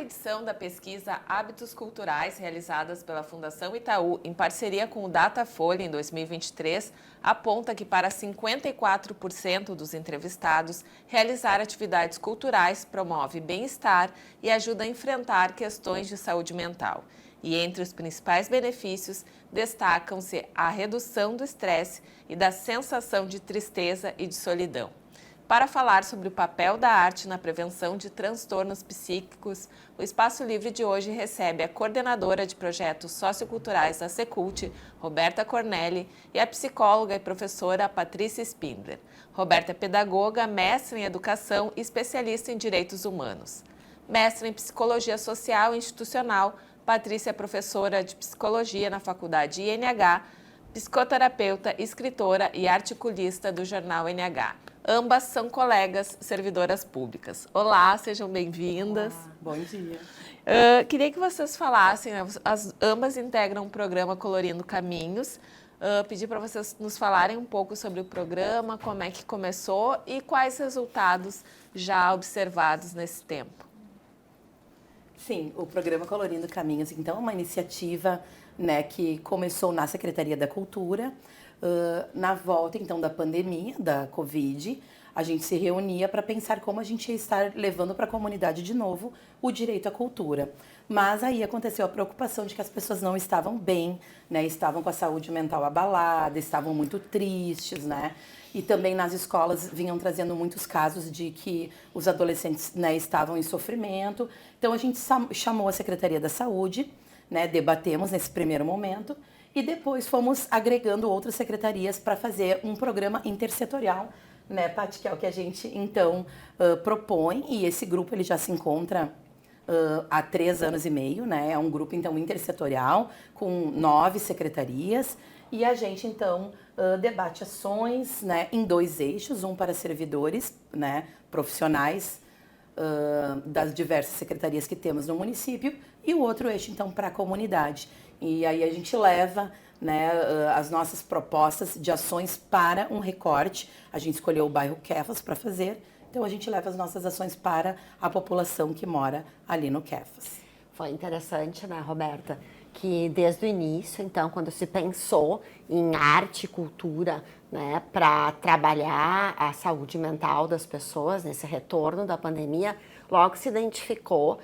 edição da pesquisa Hábitos Culturais, realizadas pela Fundação Itaú em parceria com o Datafolha em 2023, aponta que para 54% dos entrevistados, realizar atividades culturais promove bem-estar e ajuda a enfrentar questões de saúde mental. E entre os principais benefícios, destacam-se a redução do estresse e da sensação de tristeza e de solidão. Para falar sobre o papel da arte na prevenção de transtornos psíquicos, o Espaço Livre de hoje recebe a coordenadora de projetos socioculturais da Secult, Roberta Cornelli, e a psicóloga e professora Patrícia Spindler. Roberta é pedagoga, mestre em educação e especialista em direitos humanos. Mestre em psicologia social e institucional, Patrícia é professora de psicologia na Faculdade INH, psicoterapeuta, escritora e articulista do jornal NH. Ambas são colegas servidoras públicas. Olá, sejam bem-vindas. Bom dia. Queria que vocês falassem, ambas integram o programa Colorindo Caminhos. Pedir para vocês nos falarem um pouco sobre o programa, como é que começou e quais resultados já observados nesse tempo. Sim, o programa Colorindo Caminhos, então, é uma iniciativa, né, que começou na Secretaria da Cultura. Na volta, então, da pandemia, da Covid, a gente se reunia para pensar como a gente ia estar levando para a comunidade de novo o direito à cultura. Mas aí aconteceu a preocupação de que as pessoas não estavam bem, né, estavam com a saúde mental abalada, estavam muito tristes, né? E também nas escolas vinham trazendo muitos casos de que os adolescentes, né, estavam em sofrimento. Então a gente chamou a Secretaria da Saúde, né, debatemos nesse primeiro momento e depois fomos agregando outras secretarias para fazer um programa intersetorial, né, Paty, que é o que a gente então propõe, e esse grupo ele já se encontra há 3 anos e meio, né? É um grupo então intersetorial com 9 secretarias e a gente então debate ações, né, em 2 eixos, um para servidores, né, profissionais das diversas secretarias que temos no município e o outro eixo então para a comunidade. E aí a gente leva, né, as nossas propostas de ações para um recorte. A gente escolheu o bairro Kefas para fazer, então a gente leva as nossas ações para a população que mora ali no Kefas. Foi interessante, né, Roberta, que desde o início, então, quando se pensou em arte e cultura, né, para trabalhar a saúde mental das pessoas nesse retorno da pandemia, logo se identificou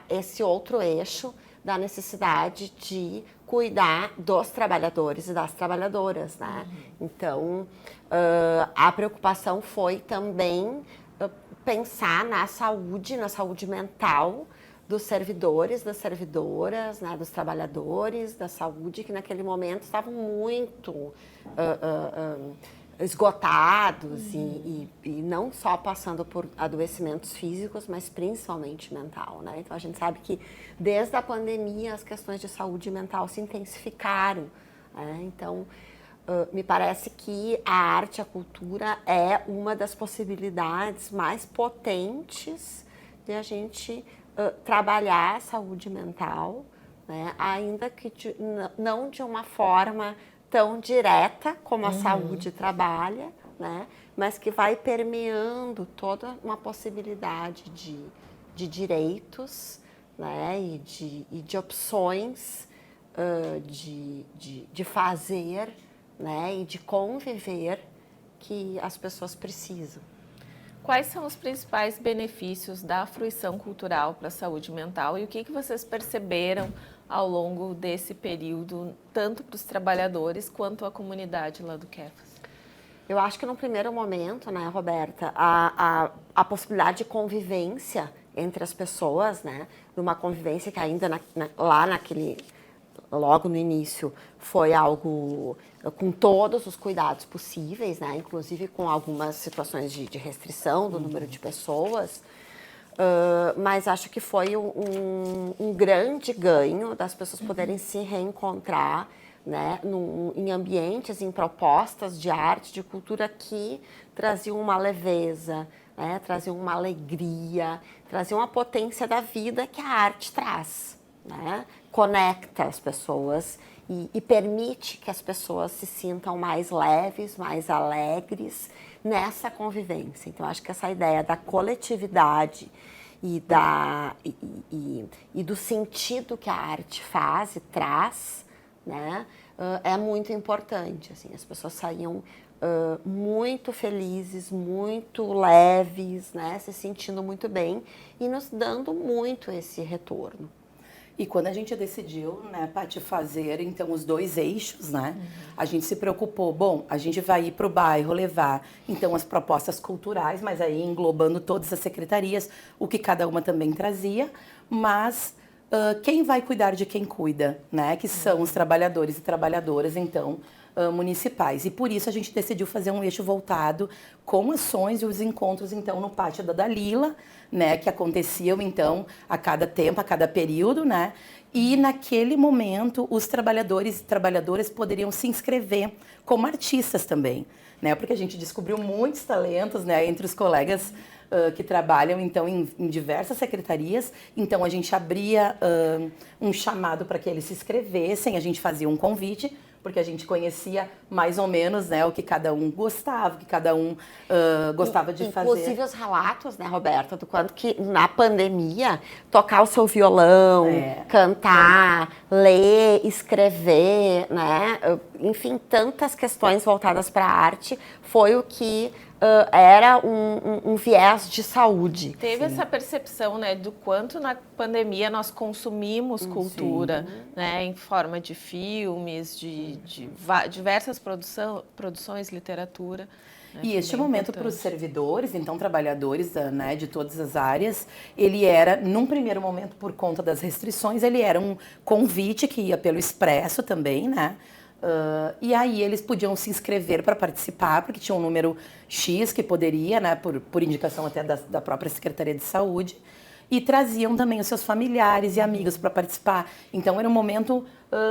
esse outro eixo da necessidade de cuidar dos trabalhadores e das trabalhadoras, né? Então, a preocupação foi também pensar na saúde mental dos servidores, das servidoras, né, dos trabalhadores da saúde, que naquele momento estavam muito esgotados e não só passando por adoecimentos físicos, mas principalmente mental, né? Então a gente sabe que desde a pandemia as questões de saúde mental se intensificaram, né? Então me parece que a arte, a cultura é uma das possibilidades mais potentes de a gente trabalhar a saúde mental, né? Ainda que não de uma forma tão direta como a saúde trabalha, né? Mas que vai permeando toda uma possibilidade de direitos, né? e de opções de fazer, né? E de conviver que as pessoas precisam. Quais são os principais benefícios da fruição cultural para a saúde mental e o que vocês perceberam ao longo desse período, tanto para os trabalhadores quanto a comunidade lá do Kefas? Eu acho que no primeiro momento, né, Roberta, a possibilidade de convivência entre as pessoas, né, numa convivência que ainda logo no início foi algo com todos os cuidados possíveis, né, inclusive com algumas situações de restrição do número de pessoas, mas acho que foi um grande ganho das pessoas poderem se reencontrar, né, em ambientes, em propostas de arte, de cultura que traziam uma leveza, né, traziam uma alegria, traziam uma potência da vida que a arte traz, né, conecta as pessoas e permite que as pessoas se sintam mais leves, mais alegres nessa convivência. Então, acho que essa ideia da coletividade e do sentido que a arte faz e traz, né, é muito importante. Assim, as pessoas saíam muito felizes, muito leves, né, se sentindo muito bem e nos dando muito esse retorno. E quando a gente decidiu, né, Paty, fazer então os 2 eixos, né, a gente se preocupou, bom, a gente vai ir para o bairro levar então as propostas culturais, mas aí englobando todas as secretarias, o que cada uma também trazia, mas quem vai cuidar de quem cuida, né, que são os trabalhadores e trabalhadoras, então, municipais. E por isso a gente decidiu fazer um eixo voltado com ações e os encontros, então, no pátio da Dalila, né, que aconteciam, então, a cada tempo, a cada período, né, e naquele momento os trabalhadores e trabalhadoras poderiam se inscrever como artistas também, né, porque a gente descobriu muitos talentos, né, entre os colegas que trabalham, então, em diversas secretarias. Então, a gente abria um chamado para que eles se inscrevessem, a gente fazia um convite, porque a gente conhecia mais ou menos, né, o que cada um gostava, o que cada um gostava de fazer. Inclusive os relatos, né, Roberta, do quanto que na pandemia tocar o seu violão, cantar, ler, escrever, né, enfim, tantas questões voltadas para a arte, foi o que era um viés de saúde. Teve essa percepção, né, do quanto na pandemia nós consumimos cultura, né, em forma de filmes, de diversas produções, literatura. Né, e este momento para os servidores, então trabalhadores, né, de todas as áreas, ele era, num primeiro momento, por conta das restrições, ele era um convite que ia pelo Expresso também, né? E aí eles podiam se inscrever para participar, porque tinha um número X que poderia, né, por indicação até da própria Secretaria de Saúde, e traziam também os seus familiares e amigos para participar. Então era um momento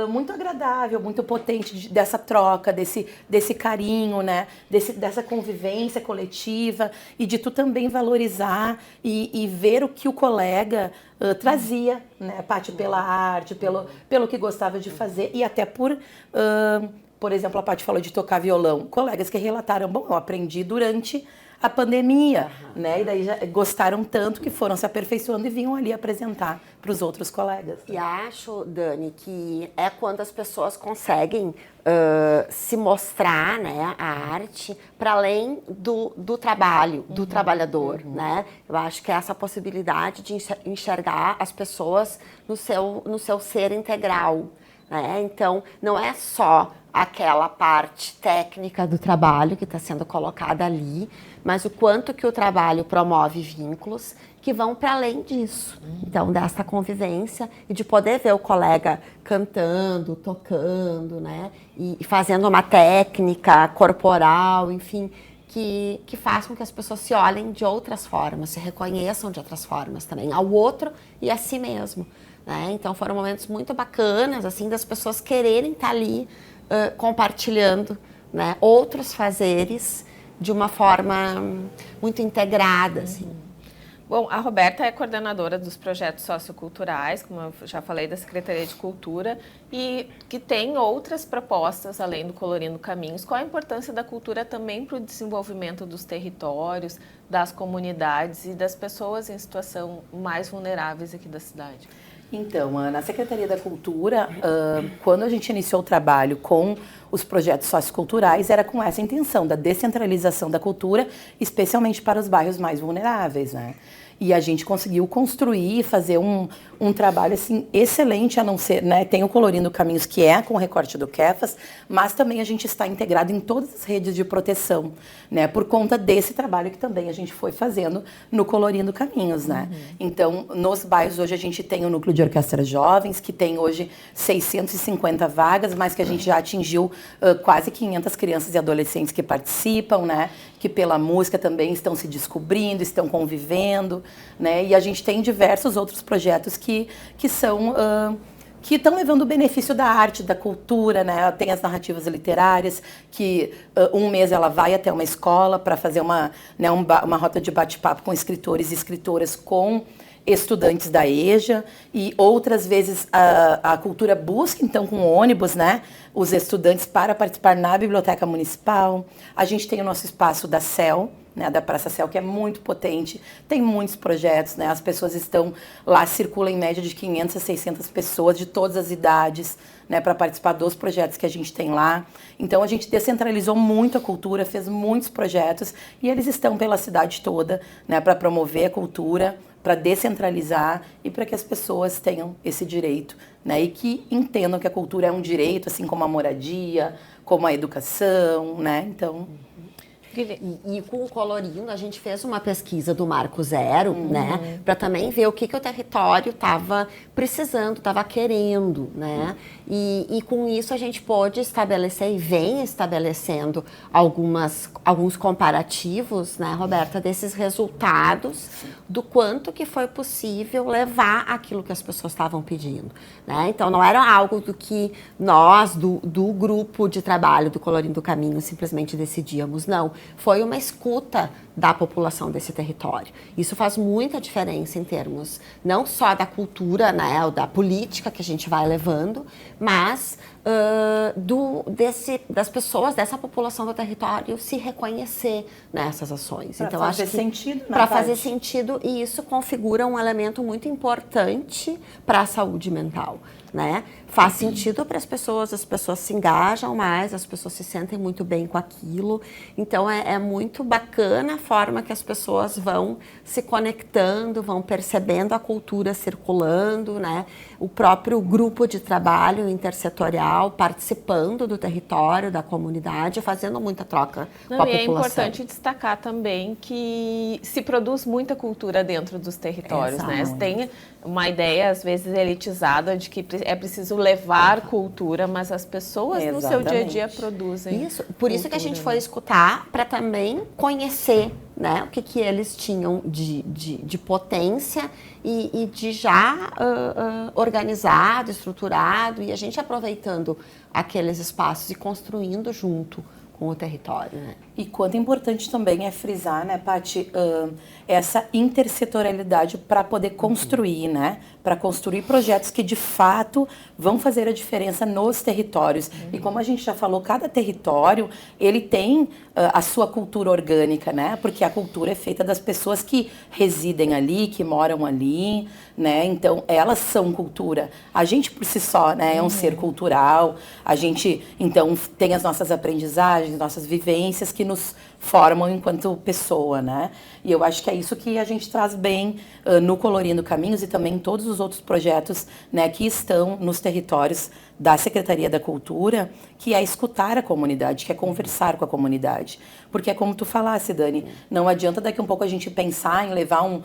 muito agradável, muito potente dessa troca, desse carinho, né, dessa convivência coletiva e de tu também valorizar e ver o que o colega trazia, né, Paty, pela arte, pelo que gostava de fazer e até por exemplo, a Paty falou de tocar violão. Colegas que relataram, bom, eu aprendi durante a pandemia, né? E daí já gostaram tanto que foram se aperfeiçoando e vinham ali apresentar para os outros colegas. E acho, Dani, que é quando as pessoas conseguem se mostrar, né, a arte para além do trabalho, do trabalhador, né? Eu acho que é essa possibilidade de enxergar as pessoas no seu ser integral, né? Então, não é só aquela parte técnica do trabalho que está sendo colocada ali, mas o quanto que o trabalho promove vínculos que vão para além disso. Então, dessa convivência e de poder ver o colega cantando, tocando, né? E fazendo uma técnica corporal, enfim, que faz com que as pessoas se olhem de outras formas, se reconheçam de outras formas também, ao outro e a si mesmo. Né? Então, foram momentos muito bacanas, assim, das pessoas quererem estar ali compartilhando, né, outros fazeres de uma forma muito integrada, assim. Bom, a Roberta é coordenadora dos projetos socioculturais, como eu já falei, da Secretaria de Cultura, e que tem outras propostas além do Colorindo Caminhos. Qual a importância da cultura também para o desenvolvimento dos territórios, das comunidades e das pessoas em situação mais vulneráveis aqui da cidade? Então, na Secretaria da Cultura, quando a gente iniciou o trabalho com os projetos socioculturais, era com essa intenção da descentralização da cultura, especialmente para os bairros mais vulneráveis, né? E a gente conseguiu construir e fazer um trabalho assim, excelente, a não ser, né? Tem o Colorindo Caminhos, que é com o recorte do Kefas, mas também a gente está integrado em todas as redes de proteção, né? Por conta desse trabalho que também a gente foi fazendo no Colorindo Caminhos, né? Então, nos bairros hoje a gente tem o núcleo de orquestras jovens, que tem hoje 650 vagas, mas que a gente já atingiu quase 500 crianças e adolescentes que participam, né? Que pela música também estão se descobrindo, estão convivendo, né? E a gente tem diversos outros projetos que são que estão levando o benefício da arte, da cultura, né? Tem as narrativas literárias, que um mês ela vai até uma escola para fazer uma rota de bate-papo com escritores e escritoras com estudantes da EJA, e outras vezes a cultura busca, então, com ônibus, né, os estudantes para participar na Biblioteca Municipal. A gente tem o nosso espaço da CEL, né, da Praça CEL, que é muito potente, tem muitos projetos, né, as pessoas estão lá, circula em média de 500 a 600 pessoas de todas as idades, né, para participar dos projetos que a gente tem lá. Então a gente descentralizou muito a cultura, fez muitos projetos e eles estão pela cidade toda, né, para promover a cultura, para descentralizar e para que as pessoas tenham esse direito, né, e que entendam que a cultura é um direito, assim como a moradia, como a educação, né, então... E com o Colorindo, a gente fez uma pesquisa do Marco Zero, né? Para também ver o que o território estava precisando, estava querendo, né? E com isso a gente pôde estabelecer e vem estabelecendo alguns comparativos, né, Roberta, desses resultados, do quanto que foi possível levar aquilo que as pessoas estavam pedindo, né? Então não era algo do que nós, do grupo de trabalho do Colorindo Caminho, simplesmente decidíamos, não. Foi uma escuta da população desse território. Isso faz muita diferença em termos não só da cultura, né, ou da política que a gente vai levando, mas das pessoas, dessa população do território se reconhecer nessas ações. Pra então, fazer acho que sentido, para fazer sentido, e isso configura um elemento muito importante para a saúde mental, né? Faz sentido para as pessoas se engajam mais, as pessoas se sentem muito bem com aquilo. Então, é muito bacana a forma que as pessoas vão se conectando, vão percebendo a cultura circulando, né? O próprio grupo de trabalho intersetorial participando do território, da comunidade, fazendo muita troca com a população. É importante destacar também que se produz muita cultura dentro dos territórios, né? Tem uma ideia, às vezes, elitizada de que é preciso levar cultura, mas as pessoas no seu dia a dia produzem. Isso, por isso que a gente foi escutar, para também conhecer, né, o que eles tinham de potência e de já organizado, estruturado, e a gente aproveitando aqueles espaços e construindo junto com o território, né? E quanto importante também é frisar, né, Paty, essa intersetorialidade para poder construir, né? Para construir projetos que de fato vão fazer a diferença nos territórios. E como a gente já falou, cada território ele tem a sua cultura orgânica, né? Porque a cultura é feita das pessoas que residem ali, que moram ali, né? Então elas são cultura. A gente por si só, né, é um ser cultural. A gente então tem as nossas aprendizagens, nossas vivências que nos formam enquanto pessoa, né? E eu acho que é isso que a gente traz bem no Colorindo Caminhos e também em todos os outros projetos, né, que estão nos territórios da Secretaria da Cultura, que é escutar a comunidade, que é conversar com a comunidade. Porque é como tu falasse, Dani, não adianta daqui a um pouco a gente pensar em levar um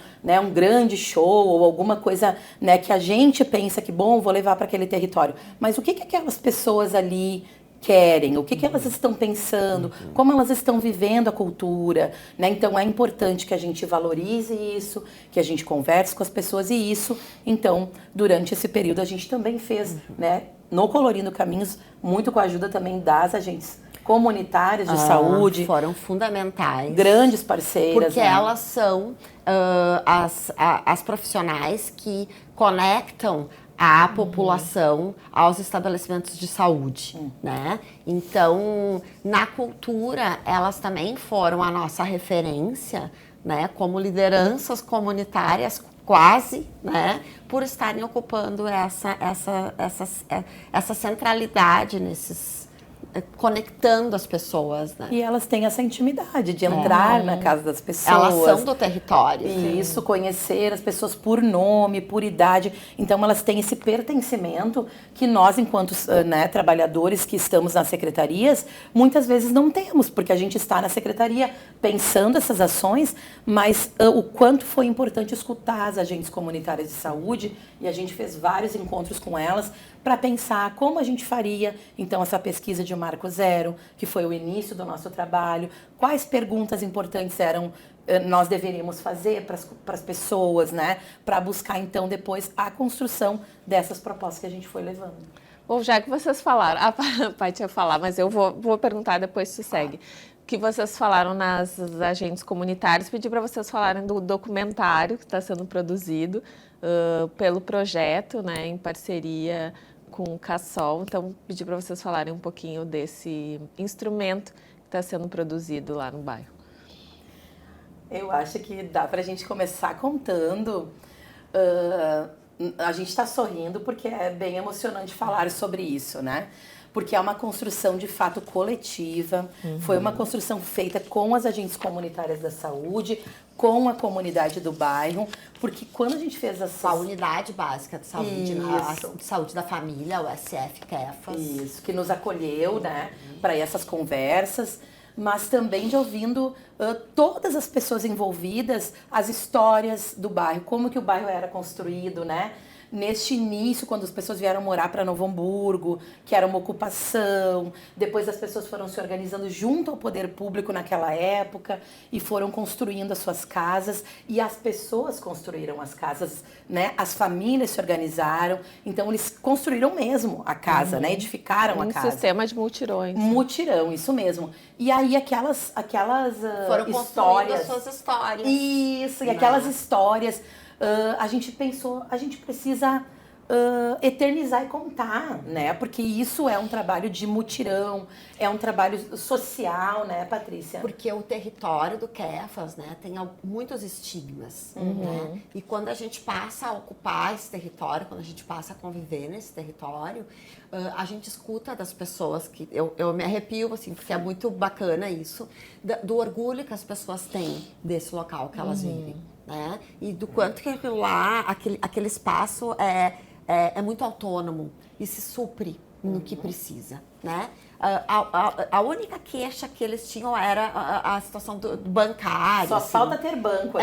grande show ou alguma coisa, né, que a gente pensa que, bom, vou levar para aquele território. Mas o que aquelas pessoas ali querem, o que elas estão pensando, como elas estão vivendo a cultura, né? Então é importante que a gente valorize isso, que a gente converse com as pessoas, e isso, então, durante esse período a gente também fez, né, no Colorindo Caminhos, muito com a ajuda também das agentes comunitárias de saúde. Foram fundamentais. Grandes parceiras. Porque, né, elas são as profissionais que conectam a população aos estabelecimentos de saúde, né? Então, na cultura, elas também foram a nossa referência, né? Como lideranças comunitárias, quase, né? Por estarem ocupando essa centralidade conectando as pessoas, né? E elas têm essa intimidade de entrar na casa das pessoas. Elas são do território. Isso, conhecer as pessoas por nome, por idade. Então, elas têm esse pertencimento que nós, enquanto trabalhadores que estamos nas secretarias, muitas vezes não temos, porque a gente está na secretaria pensando essas ações, mas o quanto foi importante escutar as agentes comunitárias de saúde, e a gente fez vários encontros com elas para pensar como a gente faria, então, essa pesquisa de Marco Zero, que foi o início do nosso trabalho, quais perguntas importantes nós deveríamos fazer para as pessoas, né, para buscar, então, depois a construção dessas propostas que a gente foi levando. Ou já que vocês falaram, a Paty ia falar, mas eu vou perguntar depois se segue. Que vocês falaram nas agentes comunitários, pedi para vocês falarem do documentário que está sendo produzido pelo projeto, né, em parceria com o Cassol. Então, pedi para vocês falarem um pouquinho desse instrumento que está sendo produzido lá no bairro. Eu acho que dá para a gente começar contando. A gente está sorrindo porque é bem emocionante falar sobre isso, né? Porque é uma construção de fato coletiva, foi uma construção feita com as agentes comunitárias da saúde, com a comunidade do bairro, porque quando a gente fez a unidade básica de saúde, de saúde da família, o SF-CEFAS. Isso, que nos acolheu, né, para essas conversas, mas também de ouvindo todas as pessoas envolvidas, as histórias do bairro, como que o bairro era construído, né? Neste início, quando as pessoas vieram morar para Novo Hamburgo, que era uma ocupação, depois as pessoas foram se organizando junto ao poder público naquela época e foram construindo as suas casas, e as pessoas construíram as casas, né? As famílias se organizaram, então eles construíram mesmo a casa, né? Edificaram a casa. Um sistema de mutirões. Mutirão, isso mesmo. E aí aquelas foram histórias, as suas histórias. Isso, e aquelas histórias... a gente pensou, a gente precisa eternizar e contar, né? Porque isso é um trabalho de mutirão, é um trabalho social, né, Patrícia? Porque o território do CEFAS, né, tem muitos estigmas, né? E quando a gente passa a ocupar esse território, quando a gente passa a conviver nesse território, a gente escuta das pessoas que... Eu me arrepio, assim, porque é muito bacana isso, do orgulho que as pessoas têm desse local que elas vivem. Né? E do quanto que aquilo lá, aquele espaço é muito autônomo e se supre no que precisa, né? A única queixa que eles tinham era a situação do bancário. Só assim. falta ter banco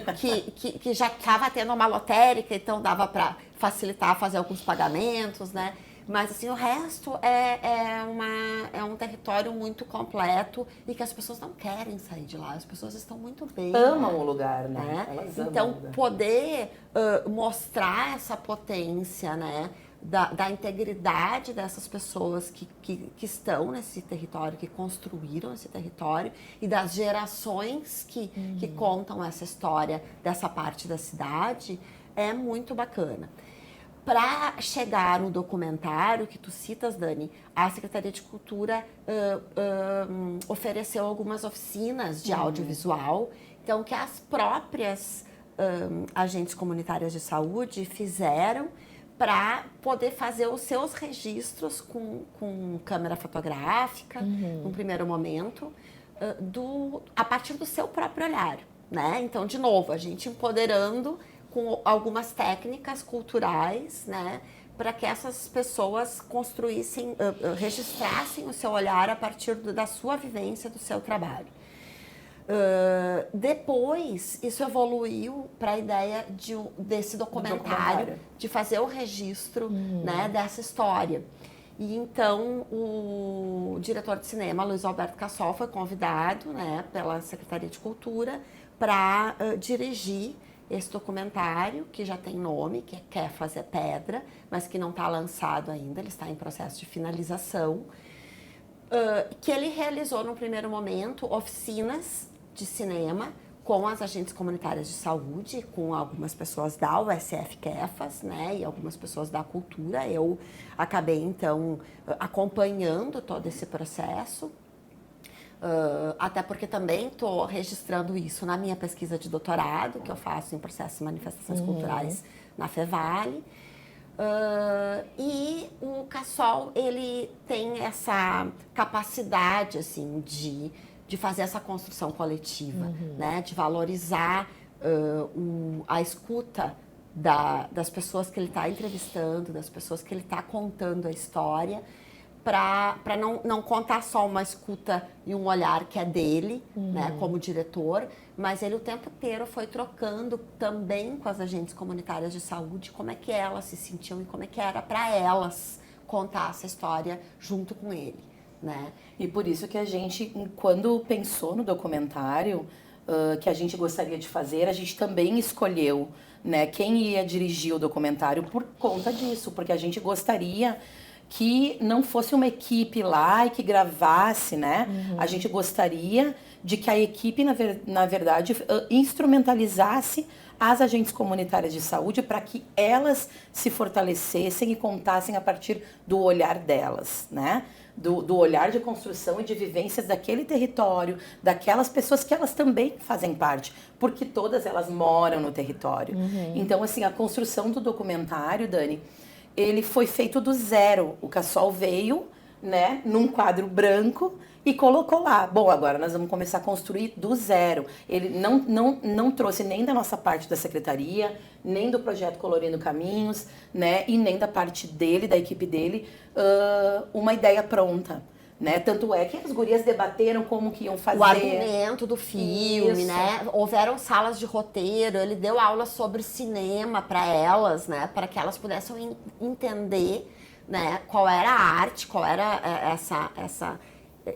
aqui. Que já estava tendo uma lotérica, então dava para facilitar fazer alguns pagamentos, né? Mas, assim, o resto é um território muito completo e que as pessoas não querem sair de lá. As pessoas estão muito bem. Amam o lugar, né? Elas amam então, o lugar. Poder mostrar essa potência, né? Da integridade dessas pessoas que estão nesse território, que construíram esse território, e das gerações que contam essa história dessa parte da cidade, é muito bacana. Para chegar no documentário que tu citas, Dani, a Secretaria de Cultura ofereceu algumas oficinas de audiovisual, então que as próprias agentes comunitárias de saúde fizeram para poder fazer os seus registros com câmera fotográfica, num primeiro momento, a partir do seu próprio olhar, né? Então, de novo, a gente empoderando com algumas técnicas culturais, né, para que essas pessoas construíssem, registrassem o seu olhar a partir da sua vivência, do seu trabalho. Depois, isso evoluiu para a ideia desse documentário, de fazer o registro, né, dessa história. E então, o diretor de cinema, Luiz Alberto Cassol, foi convidado, né, pela Secretaria de Cultura para dirigir esse documentário, que já tem nome, que Quer Fazer Pedra, mas que não está lançado ainda, ele está em processo de finalização, que ele realizou, no primeiro momento, oficinas de cinema com as agentes comunitárias de saúde, com algumas pessoas da USF-CEFAS, né, e algumas pessoas da cultura. Eu acabei, então, acompanhando todo esse processo, até porque também estou registrando isso na minha pesquisa de doutorado, que eu faço em processos e manifestações culturais na FEVALE. E o Cassol, ele tem essa capacidade, assim, de fazer essa construção coletiva, né? De valorizar a escuta das pessoas que ele está entrevistando, das pessoas que ele está contando a história, para não contar só uma escuta e um olhar que é dele, né, como diretor, mas ele o tempo inteiro foi trocando também com as agentes comunitárias de saúde como é que elas se sentiam e como é que era para elas contar essa história junto com ele, né? E por isso que a gente, quando pensou no documentário que a gente gostaria de fazer, a gente também escolheu, né, quem ia dirigir o documentário por conta disso, porque a gente gostaria que não fosse uma equipe lá e que gravasse, né? A gente gostaria de que a equipe, na verdade, instrumentalizasse as agentes comunitárias de saúde para que elas se fortalecessem e contassem a partir do olhar delas, né? Do olhar de construção e de vivências daquele território, daquelas pessoas que elas também fazem parte, porque todas elas moram no território. Então, assim, a construção do documentário, Dani, ele foi feito do zero. O Cassol veio, né, num quadro branco e colocou lá. Bom, agora nós vamos começar a construir do zero. Ele não trouxe nem da nossa parte da secretaria, nem do projeto Colorindo Caminhos, né, e nem da parte dele, da equipe dele, uma ideia pronta. Né? Tanto é que as gurias debateram como que iam fazer. O argumento do filme, Isso. né? Houveram salas de roteiro, ele deu aula sobre cinema para elas, né? Para que elas pudessem entender, né? Qual era a arte, qual era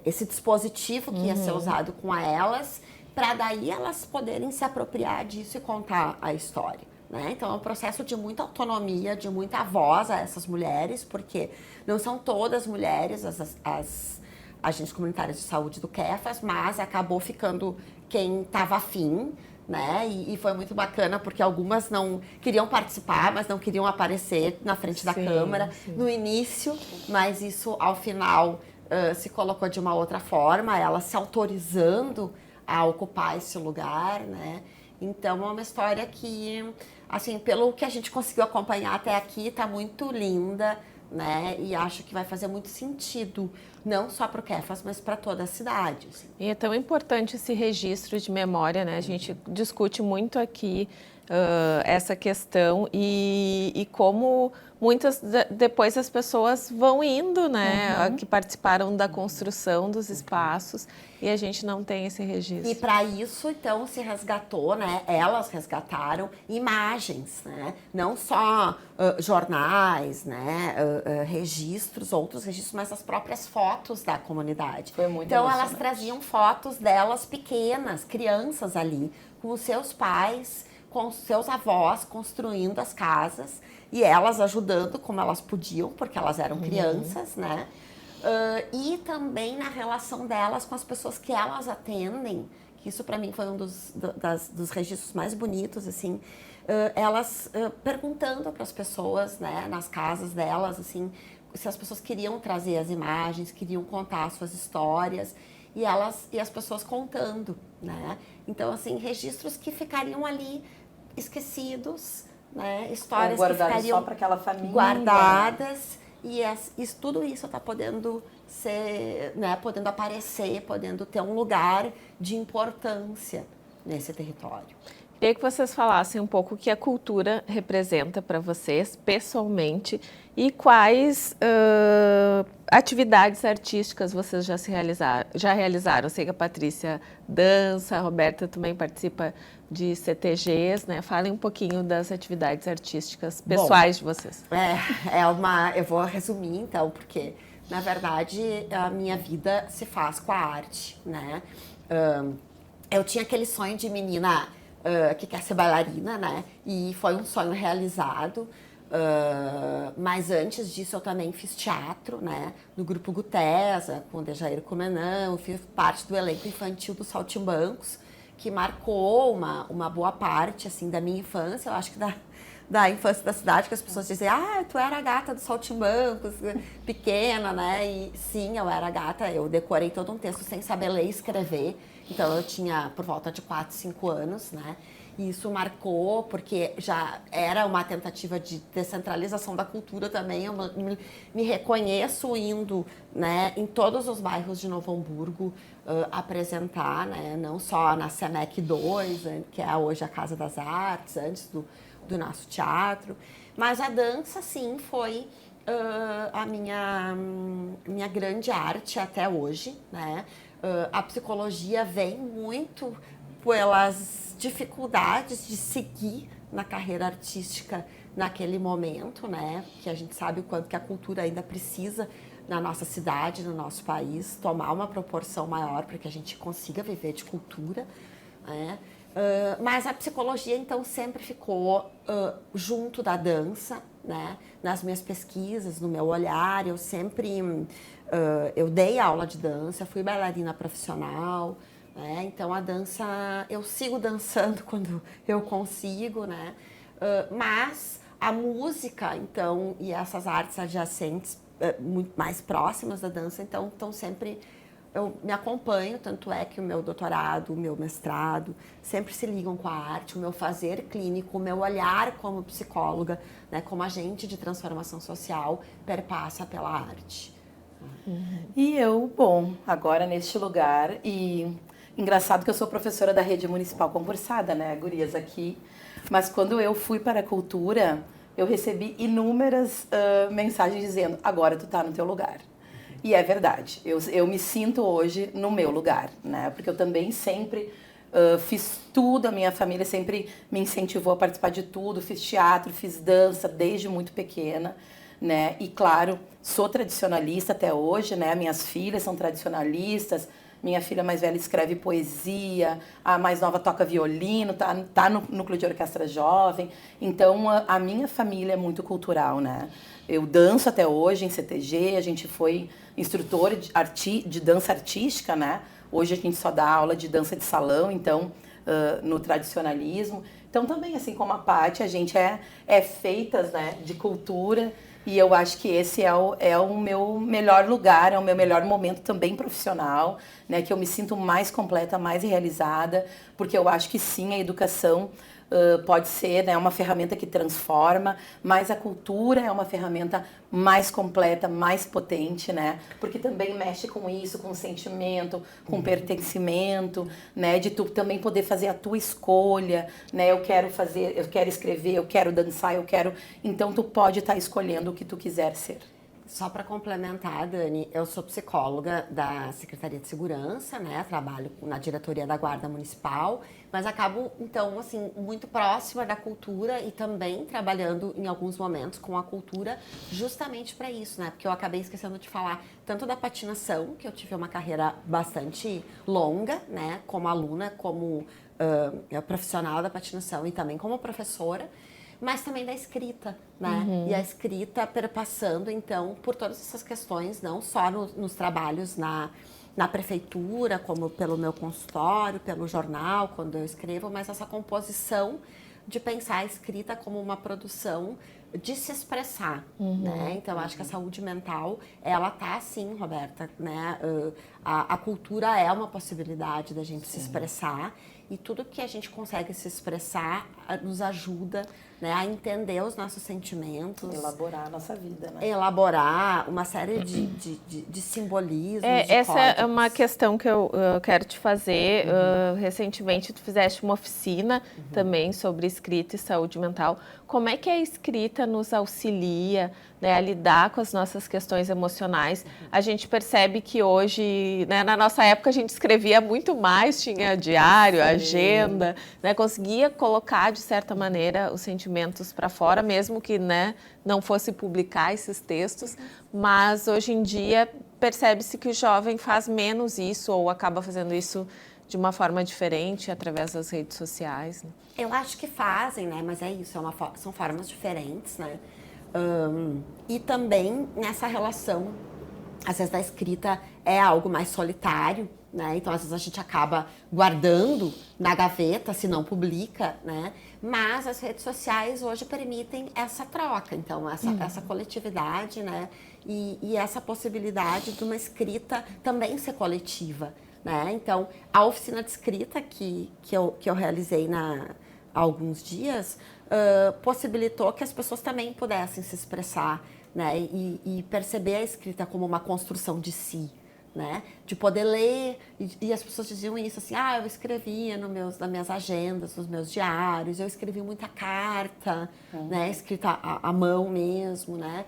esse dispositivo que ia ser usado com elas, para daí elas poderem se apropriar disso e contar a história. Né? Então é um processo de muita autonomia, de muita voz a essas mulheres, porque não são todas mulheres as agentes comunitárias de saúde do Kefas, mas acabou ficando quem estava afim, né? E foi muito bacana, porque algumas não queriam participar, mas não queriam aparecer na frente da câmera no início, mas isso ao final se colocou de uma outra forma, elas se autorizando a ocupar esse lugar, né? Então é uma história que, assim, pelo que a gente conseguiu acompanhar até aqui, está muito linda, né? E acho que vai fazer muito sentido, não só para o Kefas, mas para toda a cidade. Assim. E é tão importante esse registro de memória, né? A gente discute muito aqui essa questão e como muitas depois as pessoas vão indo, né? Que participaram da construção dos espaços e a gente não tem esse registro. E para isso, então, se resgatou, né? Elas resgataram imagens, né? Não só jornais, né? Registros, outros registros, mas as próprias fotos da comunidade. Foi muito então, elas emocionante. traziam fotos delas pequenas, crianças ali, com os seus pais, com os seus avós, construindo as casas e elas ajudando como elas podiam, porque elas eram crianças, né? E também na relação delas com as pessoas que elas atendem, que isso para mim foi um dos registros mais bonitos, assim, elas perguntando para as pessoas, né, nas casas delas, assim, se as pessoas queriam trazer as imagens, queriam contar as suas histórias, e as pessoas contando, né? Então, assim, registros que ficariam ali esquecidos, né? Histórias que ficariam só para aquela família, guardadas. E tudo isso está podendo ser, né, podendo aparecer, podendo ter um lugar de importância nesse território. Queria que vocês falassem um pouco o que a cultura representa para vocês, pessoalmente, e quais atividades artísticas vocês já realizaram. Eu sei que a Patrícia dança, a Roberta também participa de CTGs, né? Falem um pouquinho das atividades artísticas pessoais de vocês. Eu vou resumir, então, porque, na verdade, a minha vida se faz com a arte, né? Eu tinha aquele sonho de menina que quer ser bailarina, né? E foi um sonho realizado. Mas antes disso eu também fiz teatro, né? No Grupo Gutesa, com o Dejair Comenão, fiz parte do elenco infantil dos Saltimbancos, que marcou uma boa parte, assim, da minha infância. Eu acho que da infância da cidade, que as pessoas dizem, tu era a gata dos Saltimbancos, pequena, né? E sim, eu era a gata, eu decorei todo um texto sem saber ler e escrever. Então, eu tinha por volta de 4, 5 anos, né? E isso marcou, porque já era uma tentativa de descentralização da cultura também. Eu me reconheço indo, né, em todos os bairros de Novo Hamburgo apresentar, né? Não só na SEMEC 2, que é hoje a Casa das Artes, antes do nosso teatro. Mas a dança, sim, foi a minha grande arte até hoje, né? A psicologia vem muito pelas dificuldades de seguir na carreira artística naquele momento, né? Que a gente sabe o quanto que a cultura ainda precisa na nossa cidade, no nosso país, tomar uma proporção maior para que a gente consiga viver de cultura, né? Mas a psicologia, então, sempre ficou junto da dança, né? Nas minhas pesquisas, no meu olhar, eu sempre... eu dei aula de dança, fui bailarina profissional, né? Então, a dança... Eu sigo dançando quando eu consigo, né? Mas a música, então, e essas artes adjacentes, muito mais próximas da dança, então, estão sempre... Eu me acompanho, tanto é que o meu doutorado, o meu mestrado, sempre se ligam com a arte, o meu fazer clínico, o meu olhar como psicóloga, né, como agente de transformação social, perpassa pela arte. E eu, bom, agora neste lugar, e engraçado que eu sou professora da rede municipal concursada, né, gurias aqui, mas quando eu fui para a cultura, eu recebi inúmeras mensagens dizendo, agora tu tá no teu lugar. E é verdade, eu me sinto hoje no meu lugar, né? Porque eu também sempre fiz tudo, a minha família sempre me incentivou a participar de tudo, fiz teatro, fiz dança desde muito pequena, né? E claro, sou tradicionalista até hoje, né? Minhas filhas são tradicionalistas, minha filha mais velha escreve poesia, a mais nova toca violino, tá no núcleo de orquestra jovem. Então, a minha família é muito cultural, né? Eu danço até hoje em CTG, a gente foi instrutor de dança artística, né? Hoje a gente só dá aula de dança de salão, então, no tradicionalismo. Então, também, assim como a Paty, a gente é feitas, né, de cultura. E eu acho que esse é o meu melhor lugar, é o meu melhor momento também profissional, né? Que eu me sinto mais completa, mais realizada, porque eu acho que sim, a educação pode ser, né, uma ferramenta que transforma, mas a cultura é uma ferramenta mais completa, mais potente, né? Porque também mexe com isso, com sentimento, com pertencimento, né? De tu também poder fazer a tua escolha, né? Eu quero escrever, eu quero dançar, eu quero... Então tu pode estar escolhendo o que tu quiser ser. Só para complementar, Dani, eu sou psicóloga da Secretaria de Segurança, né? Trabalho na diretoria da Guarda Municipal, mas acabo, então, assim, muito próxima da cultura e também trabalhando em alguns momentos com a cultura justamente para isso, né? Porque eu acabei esquecendo de falar tanto da patinação, que eu tive uma carreira bastante longa, né? Como aluna, como profissional da patinação e também como professora, mas também da escrita, né? E a escrita perpassando, então, por todas essas questões, não só nos trabalhos na prefeitura, como pelo meu consultório, pelo jornal, quando eu escrevo, mas essa composição de pensar a escrita como uma produção de se expressar, né? Então, acho que a saúde mental, ela tá sim, Roberta, né? A cultura é uma possibilidade da gente se expressar e tudo que a gente consegue se expressar nos ajuda, né, a entender os nossos sentimentos. Elaborar a nossa vida, né? Elaborar uma série de simbolismos, de essa códigos. é uma questão que eu quero te fazer. Recentemente, tu fizeste uma oficina também sobre escrita e saúde mental. Como é que a escrita nos auxilia, né, a lidar com as nossas questões emocionais? A gente percebe que hoje, né, na nossa época, a gente escrevia muito mais, tinha diário, agenda, né, conseguia colocar, de certa maneira, os sentimentos para fora, mesmo que, né, não fosse publicar esses textos, mas hoje em dia percebe-se que o jovem faz menos isso ou acaba fazendo isso de uma forma diferente através das redes sociais, né? Eu acho que fazem, né? Mas é isso, são formas diferentes, né? E também nessa relação, às vezes a escrita é algo mais solitário, né? Então, às vezes a gente acaba guardando na gaveta, se não publica, né? Mas as redes sociais hoje permitem essa troca, então, essa coletividade, né? E essa possibilidade de uma escrita também ser coletiva, né? Então, a oficina de escrita que eu realizei há alguns dias possibilitou que as pessoas também pudessem se expressar, né? E perceber a escrita como uma construção de si, né? De poder ler, e as pessoas diziam isso assim, eu escrevia nas minhas agendas, nos meus diários, eu escrevi muita carta, né? Escrita à mão mesmo, né?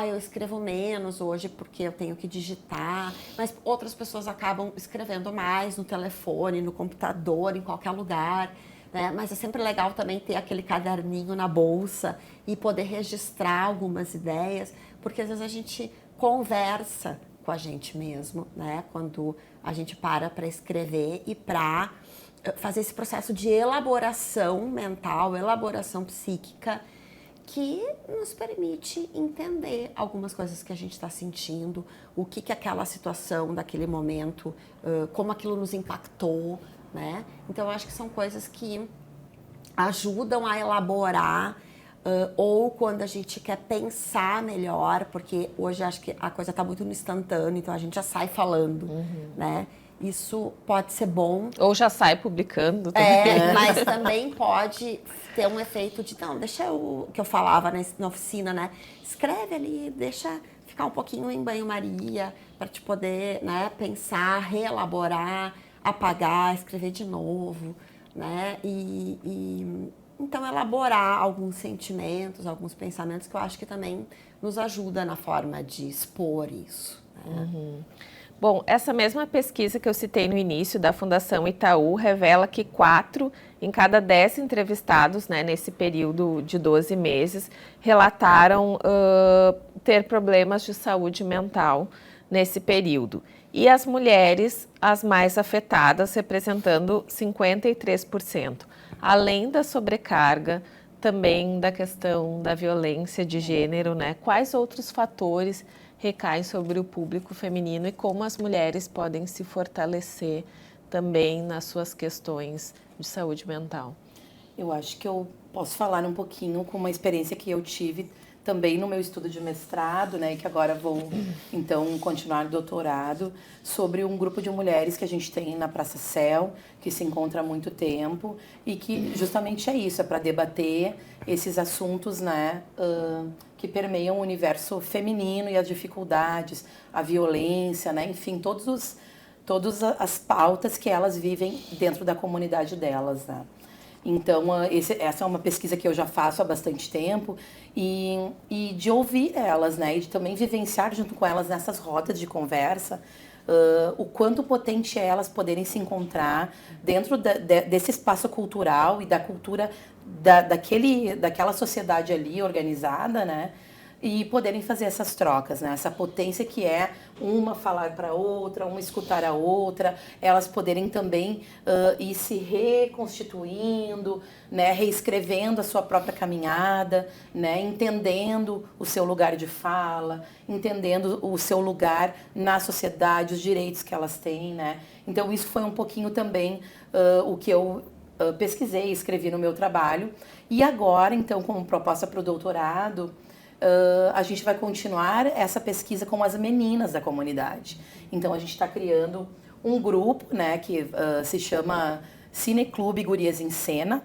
Eu escrevo menos hoje porque eu tenho que digitar, mas outras pessoas acabam escrevendo mais no telefone, no computador, em qualquer lugar, né? Mas é sempre legal também ter aquele caderninho na bolsa e poder registrar algumas ideias, porque às vezes a gente conversa com a gente mesmo, né? Quando a gente para escrever e para fazer esse processo de elaboração mental, elaboração psíquica, que nos permite entender algumas coisas que a gente está sentindo, o que aquela situação daquele momento, como aquilo nos impactou, né? Então, eu acho que são coisas que ajudam a elaborar, ou quando a gente quer pensar melhor, porque hoje acho que a coisa está muito no instantâneo, então a gente já sai falando, né? Isso pode ser bom. Ou já sai publicando também. Mas também pode ter um efeito de, não, deixa o que eu falava na oficina, né? Escreve ali, deixa ficar um pouquinho em banho-maria, para te poder, né, pensar, reelaborar, apagar, escrever de novo, né? Então, elaborar alguns sentimentos, alguns pensamentos que eu acho que também nos ajuda na forma de expor isso, né? Bom, essa mesma pesquisa que eu citei no início da Fundação Itaú revela que 4 em cada 10 entrevistados, né, nesse período de 12 meses, relataram ter problemas de saúde mental nesse período. E as mulheres, as mais afetadas, representando 53%. Além da sobrecarga, também da questão da violência de gênero, né? Quais outros fatores recaem sobre o público feminino e como as mulheres podem se fortalecer também nas suas questões de saúde mental? Eu acho que eu posso falar um pouquinho com uma experiência que eu tive também no meu estudo de mestrado, né, e que agora vou, então, continuar o doutorado, sobre um grupo de mulheres que a gente tem na Praça Céu, que se encontra há muito tempo, e que justamente é isso, é para debater esses assuntos, né, que permeiam o universo feminino e as dificuldades, a violência, né, enfim, todas as pautas que elas vivem dentro da comunidade delas, né. Então, essa é uma pesquisa que eu já faço há bastante tempo e de ouvir elas, né? E de também vivenciar junto com elas nessas rodas de conversa o quanto potente é elas poderem se encontrar dentro desse espaço cultural e da cultura daquela sociedade ali organizada, né? E poderem fazer essas trocas, né? Essa potência que é uma falar para a outra, uma escutar a outra, elas poderem também ir se reconstituindo, né? Reescrevendo a sua própria caminhada, né? Entendendo o seu lugar de fala, entendendo o seu lugar na sociedade, os direitos que elas têm, né? Então isso foi um pouquinho também o que eu pesquisei, escrevi no meu trabalho. E agora, então, como proposta para o doutorado, a gente vai continuar essa pesquisa com as meninas da comunidade. Então, a gente está criando um grupo, né, que se chama Cineclube Gurias em Cena,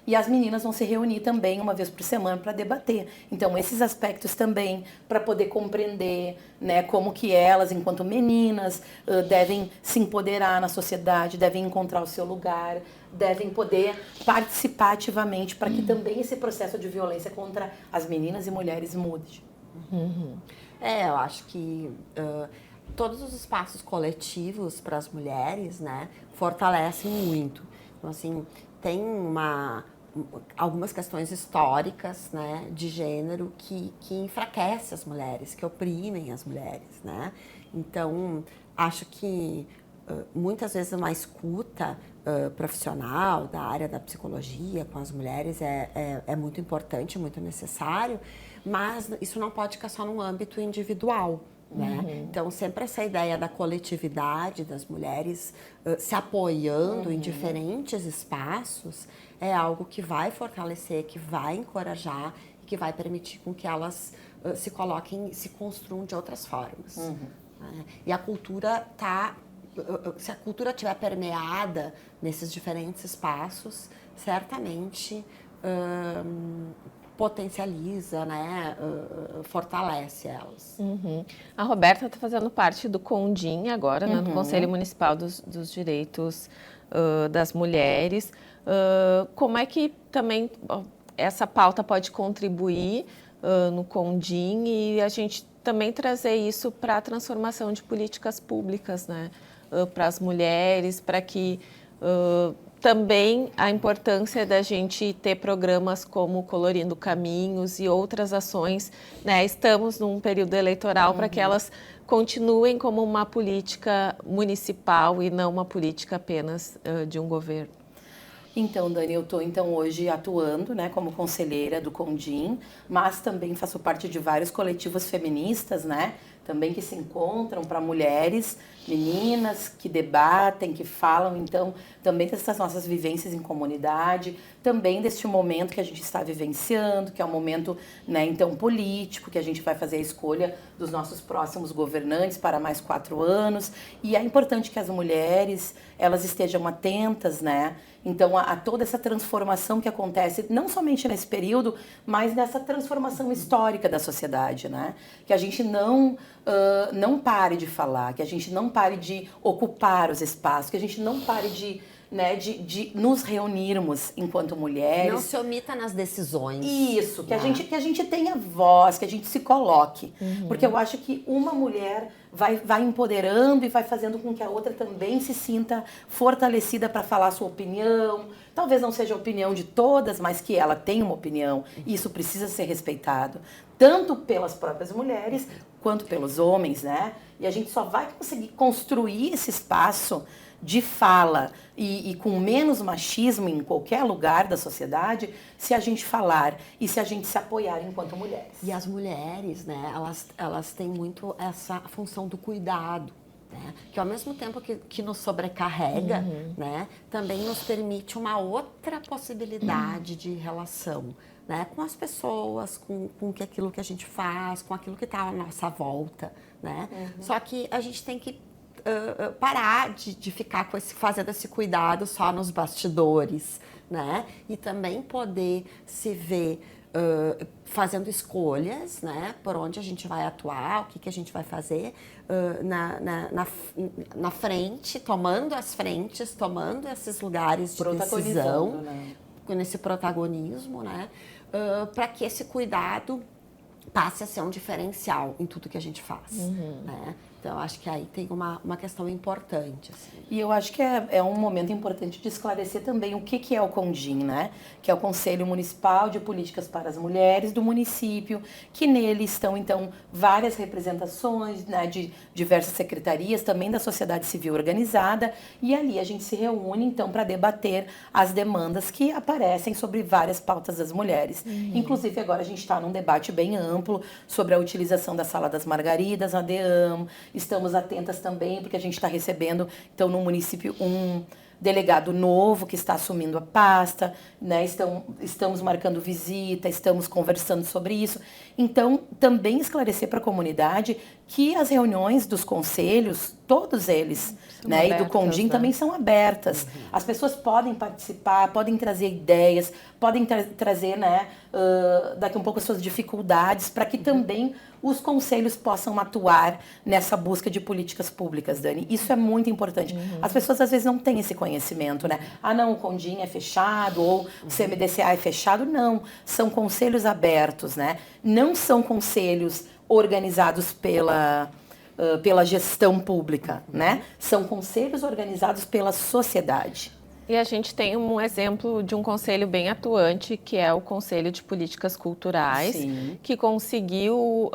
e as meninas vão se reunir também uma vez por semana para debater. Então, esses aspectos também, para poder compreender, né, como que elas, enquanto meninas, devem se empoderar na sociedade, devem encontrar o seu lugar, devem poder participar ativamente para que também esse processo de violência contra as meninas e mulheres mude. Eu acho que todos os espaços coletivos para as mulheres, né, fortalecem muito. Então, assim, tem algumas questões históricas, né, de gênero que enfraquecem as mulheres, que oprimem as mulheres, né? Então, acho que muitas vezes uma escuta profissional da área da psicologia com as mulheres é muito importante, muito necessário, mas isso não pode ficar só no âmbito individual, né? Então, sempre essa ideia da coletividade das mulheres se apoiando em diferentes espaços é algo que vai fortalecer, que vai encorajar e que vai permitir com que elas se coloquem, se construam de outras formas. Né? E a cultura se a cultura estiver permeada nesses diferentes espaços, certamente potencializa, né, fortalece elas. A Roberta está fazendo parte do CONDIM agora, né, do Conselho Municipal dos Direitos das Mulheres. Como é que também essa pauta pode contribuir no CONDIM e a gente também trazer isso para a transformação de políticas públicas, né, para as mulheres, para que também a importância da gente ter programas como Colorindo Caminhos e outras ações, né? Estamos num período eleitoral para que elas continuem como uma política municipal e não uma política apenas de um governo. Então, Dani, eu estou hoje atuando, né, como conselheira do Condim, mas também faço parte de vários coletivos feministas, né, também que se encontram para mulheres, meninas que debatem, que falam, então, também dessas nossas vivências em comunidade, também deste momento que a gente está vivenciando, que é um momento, né, então, político, que a gente vai fazer a escolha dos nossos próximos governantes para mais 4 anos, e é importante que as mulheres, elas estejam atentas, né, então, a toda essa transformação que acontece, não somente nesse período, mas nessa transformação histórica da sociedade, né? Que a gente não pare de falar, que a gente não pare de ocupar os espaços, que a gente não pare de nos reunirmos enquanto mulheres. Não se omita nas decisões. Isso, que a gente tenha voz, que a gente se coloque. Porque eu acho que uma mulher vai empoderando e vai fazendo com que a outra também se sinta fortalecida para falar a sua opinião. Talvez não seja a opinião de todas, mas que ela tenha uma opinião. E isso precisa ser respeitado, tanto pelas próprias mulheres quanto pelos homens, né? E a gente só vai conseguir construir esse espaço de fala e com menos machismo em qualquer lugar da sociedade se a gente falar e se a gente se apoiar enquanto mulheres. E as mulheres, né, elas têm muito essa função do cuidado, né, que ao mesmo tempo que nos sobrecarrega, né, também nos permite uma outra possibilidade de relação, né, com as pessoas, com aquilo que a gente faz, com aquilo que está à nossa volta, né. Só que a gente tem que parar de ficar fazendo esse cuidado só nos bastidores, né? E também poder se ver fazendo escolhas, né? Por onde a gente vai atuar, o que a gente vai fazer na frente, tomando as frentes, tomando esses lugares de decisão, né? Nesse protagonismo, né? Para que esse cuidado passe a ser um diferencial em tudo que a gente faz, né? Então, acho que aí tem uma questão importante. Assim. E eu acho que é um momento importante de esclarecer também o que é o CONDIM, né? Que é o Conselho Municipal de Políticas para as Mulheres do município, que nele estão, então, várias representações, né, de diversas secretarias, também da sociedade civil organizada, e ali a gente se reúne, então, para debater as demandas que aparecem sobre várias pautas das mulheres. Inclusive, agora a gente está num debate bem amplo sobre a utilização da Sala das Margaridas, a DEAM. Estamos atentas também, porque a gente está recebendo, então, no município, um delegado novo que está assumindo a pasta, né? Estamos marcando visita, estamos conversando sobre isso. Então, também esclarecer para a comunidade que as reuniões dos conselhos, todos eles, né, abertas, e do CONDIM, né? Também são abertas. As pessoas podem participar, podem trazer ideias, podem trazer, né, daqui um pouco as suas dificuldades, para que também os conselhos possam atuar nessa busca de políticas públicas, Dani. Isso é muito importante. As pessoas às vezes não têm esse conhecimento, né? Ah, não, o CONDIM é fechado, ou o CMDCA é fechado. Não, são conselhos abertos, né? Não são conselhos organizados pela gestão pública, né? São conselhos organizados pela sociedade. E a gente tem um exemplo de um conselho bem atuante, que é o Conselho de Políticas Culturais, Sim. que conseguiu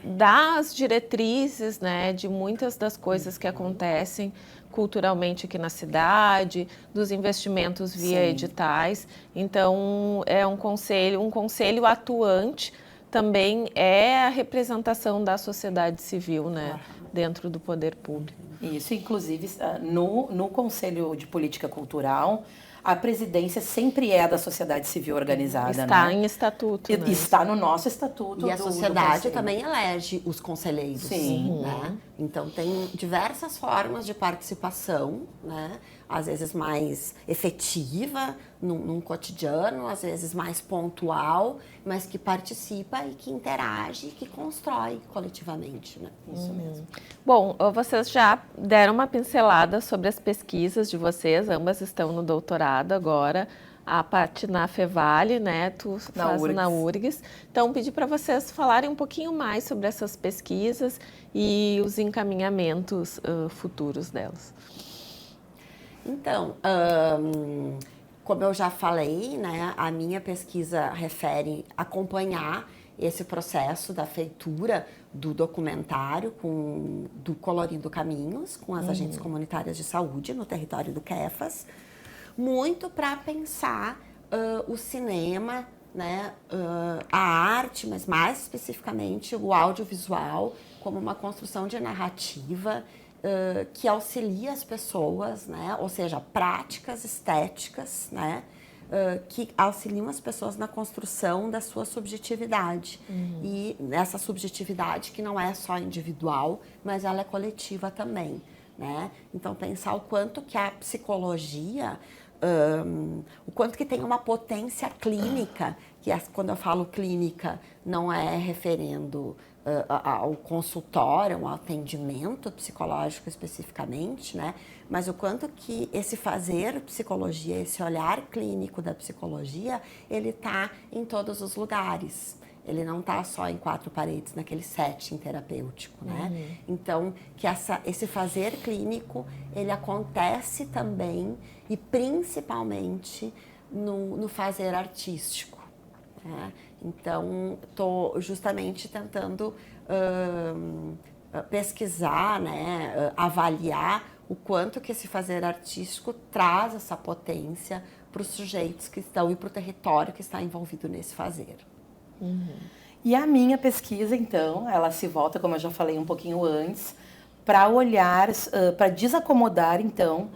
dar as diretrizes, né, de muitas das coisas que acontecem culturalmente aqui na cidade, dos investimentos via Sim. editais. Então, é um conselho atuante, também é a representação da sociedade civil, né, dentro do poder público. Isso, inclusive, no Conselho de Política Cultural, a presidência sempre é da sociedade civil organizada. Está, né? Em estatuto. Né? Está no nosso estatuto. E a sociedade também elege os conselheiros. Sim. Né? Então, tem diversas formas de participação, né? Às vezes mais efetiva num cotidiano, às vezes mais pontual, mas que participa e que interage, que constrói coletivamente. Né? Isso mesmo. Bom, vocês já deram uma pincelada sobre as pesquisas de vocês, ambas estão no doutorado agora. A Paty na Fevale, né? Tu faz na URGS. Então, pedi para vocês falarem um pouquinho mais sobre essas pesquisas e os encaminhamentos futuros delas. Então, como eu já falei, né, a minha pesquisa refere acompanhar esse processo da feitura do documentário do Colorindo Caminhos, com as agentes comunitárias de saúde no território do Quefas. muito para pensar o cinema, né, a arte, mas mais especificamente o audiovisual, como uma construção de narrativa que auxilia as pessoas, né, ou seja, práticas estéticas, né, que auxiliam as pessoas na construção da sua subjetividade. E essa subjetividade que não é só individual, mas ela é coletiva também, né? Então, pensar o quanto que a psicologia, o quanto que tem uma potência clínica, que quando eu falo clínica, não é referendo ao consultório, ao atendimento psicológico especificamente, né? Mas o quanto que esse fazer psicologia, esse olhar clínico da psicologia, ele está em todos os lugares. Ele não está só em 4 paredes, naquele setting terapêutico, né? Então, que esse fazer clínico, ele acontece também e principalmente no fazer artístico, né? Então, estou justamente tentando pesquisar, né, avaliar o quanto que esse fazer artístico traz essa potência para os sujeitos que estão e para o território que está envolvido nesse fazer. E a minha pesquisa, então, ela se volta, como eu já falei um pouquinho antes, para olhar, para desacomodar, então,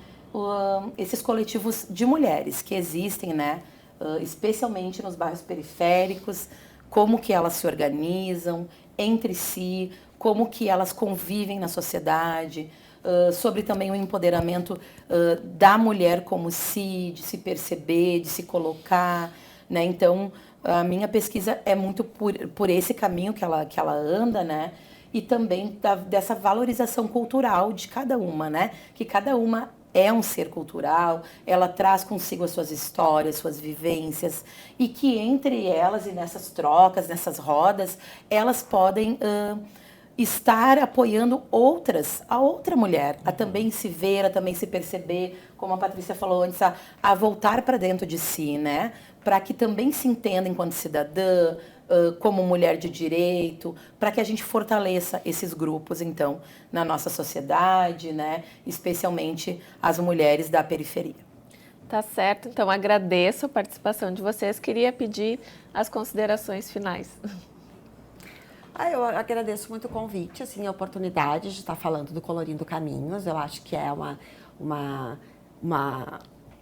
esses coletivos de mulheres que existem, né, especialmente nos bairros periféricos, como que elas se organizam entre si, como que elas convivem na sociedade, sobre também o empoderamento da mulher como si, de se perceber, de se colocar, né? Então, a minha pesquisa é muito por esse caminho que ela anda, né? E também dessa valorização cultural de cada uma, né? Que cada uma é um ser cultural, ela traz consigo as suas histórias, suas vivências, e que entre elas e nessas trocas, nessas rodas, elas podem estar apoiando a outra mulher, a também se ver, a também se perceber, como a Patrícia falou antes, a voltar para dentro de si, né? Para que também se entenda enquanto cidadã, como mulher de direito, para que a gente fortaleça esses grupos, então, na nossa sociedade, né? Especialmente as mulheres da periferia. Tá certo, então agradeço a participação de vocês. Queria pedir as considerações finais. Eu agradeço muito o convite, assim, a oportunidade de estar falando do Colorindo Caminhos. Eu acho que é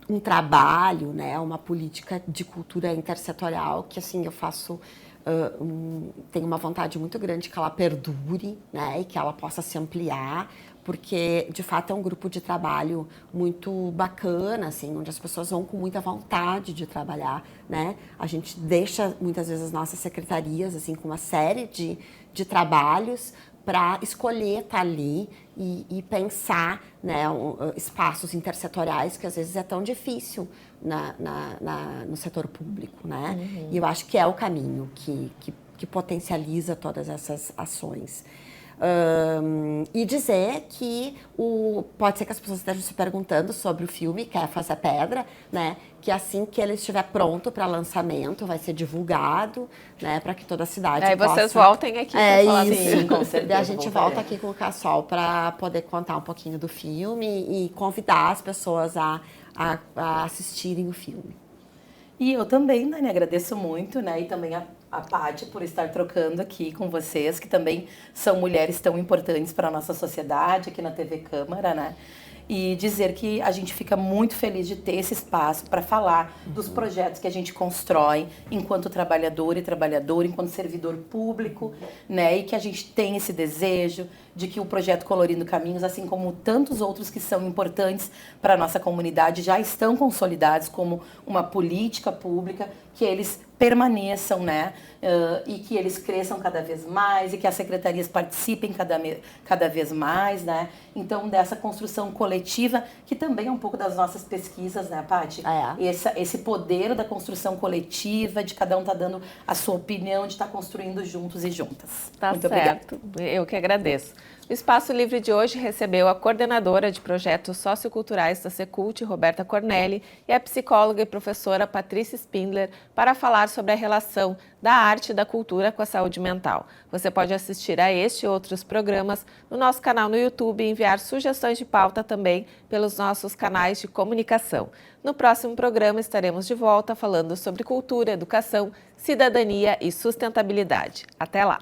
um trabalho, né, uma política de cultura intersetorial que, assim, eu faço, tenho uma vontade muito grande que ela perdure, né, e que ela possa se ampliar, porque, de fato, é um grupo de trabalho muito bacana, assim, onde as pessoas vão com muita vontade de trabalhar, né? A gente deixa, muitas vezes, as nossas secretarias, assim, com uma série de trabalhos para escolher estar ali e pensar, né, espaços intersetoriais que, às vezes, é tão difícil no setor público, né? E eu acho que é o caminho que potencializa todas essas ações. E dizer que pode ser que as pessoas estejam se perguntando sobre o filme Kefas é Pedra, né? Que assim que ele estiver pronto para lançamento, vai ser divulgado, né? Para que toda a cidade Aí possa... vocês voltem aqui para falar do filme. Sim, com certeza. A gente volta aqui com o Cassol para poder contar um pouquinho do filme e convidar as pessoas a assistirem o filme. E eu também, Dani, agradeço muito, né? E também a Paty por estar trocando aqui com vocês, que também são mulheres tão importantes para a nossa sociedade, aqui na TV Câmara, né? E dizer que a gente fica muito feliz de ter esse espaço para falar dos projetos que a gente constrói enquanto trabalhador e trabalhadora, enquanto servidor público, né? E que a gente tem esse desejo de que o projeto Colorindo Caminhos, assim como tantos outros que são importantes para a nossa comunidade, já estão consolidados como uma política pública, que eles permaneçam, né? E que eles cresçam cada vez mais e que as secretarias participem cada vez mais, né? Então, dessa construção coletiva, que também é um pouco das nossas pesquisas, né, Paty? Esse poder da construção coletiva, de cada um estar dando a sua opinião, de estar construindo juntos e juntas. Tá Muito certo. obrigada. Eu que agradeço. O Espaço Livre de hoje recebeu a coordenadora de projetos socioculturais da Secult, Roberta Cornelli, e a psicóloga e professora Patrícia Spindler para falar sobre a relação da arte e da cultura com a saúde mental. Você pode assistir a este e outros programas no nosso canal no YouTube e enviar sugestões de pauta também pelos nossos canais de comunicação. No próximo programa estaremos de volta falando sobre cultura, educação, cidadania e sustentabilidade. Até lá!